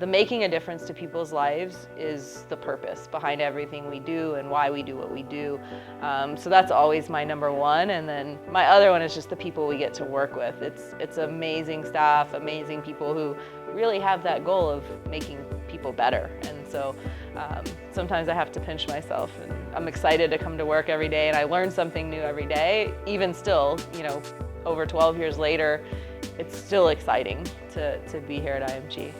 making a difference to people's lives is the purpose behind everything we do and why we do what we do. So that's always my number one. And then my other one is just the people we get to work with. It's amazing staff, amazing people who really have that goal of making people better. And so sometimes I have to pinch myself, and I'm excited to come to work every day, and I learn something new every day. Even still, over 12 years later, it's still exciting to be here at IMG.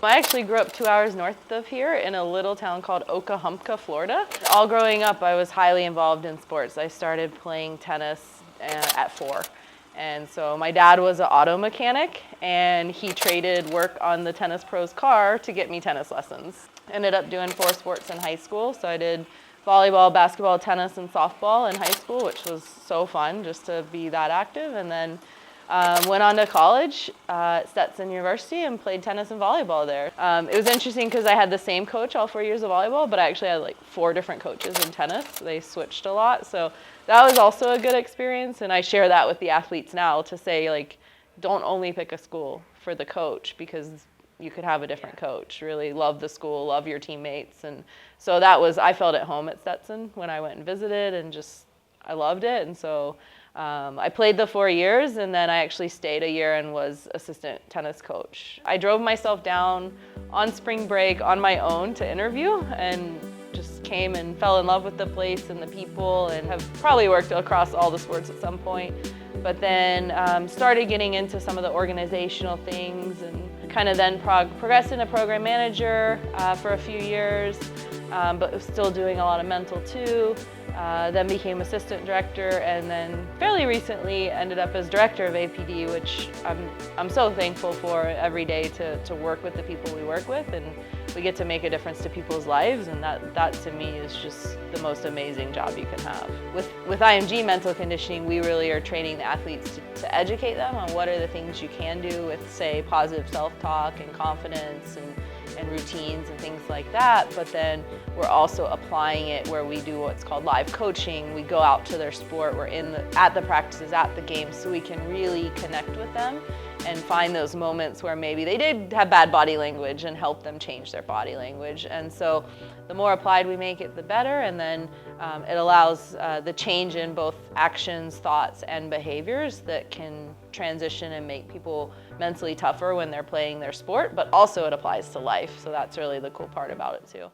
I actually grew up 2 hours north of here in a little town called Oklahumpka, Florida. All growing up, I was highly involved in sports. I started playing tennis at 4. And so my dad was an auto mechanic, and he traded work on the tennis pro's car to get me tennis lessons. Ended up doing 4 sports in high school. So I did volleyball, basketball, tennis, and softball in high school, which was so fun just to be that active. And then went on to college at Stetson University and played tennis and volleyball there. It was interesting because I had the same coach all 4 years of volleyball, but I actually had like 4 different coaches in tennis. They switched a lot. So that was also a good experience. And I share that with the athletes now to say, like, don't only pick a school for the coach, because you could have a different coach. Really love the school, love your teammates. And so I felt at home at Stetson when I went and visited, and I loved it. And so I played the 4 years, and then I actually stayed a year and was assistant tennis coach. I drove myself down on spring break on my own to interview, and just came and fell in love with the place and the people, and have probably worked across all the sports at some point. But then started getting into some of the organizational things, and kind of then progressed into program manager for a few years, but was still doing a lot of mental too. Then became assistant director, and then fairly recently ended up as director of APD, which I'm so thankful for every day to work with the people we work with, and we get to make a difference to people's lives, and that to me is just the most amazing job you can have. With IMG Mental Conditioning, we really are training the athletes to educate them on what are the things you can do with, say, positive self-talk and confidence and routines and things like that, but then we're also applying it where we do what's called live coaching. We go out to their sport, we're at the practices, at the games, so we can really connect with them and find those moments where maybe they did have bad body language and help them change their body language. And so the more applied we make it, the better, and then it allows the change in both actions, thoughts, and behaviors that can transition and make people mentally tougher when they're playing their sport, but also it applies to life. So that's really the cool part about it too.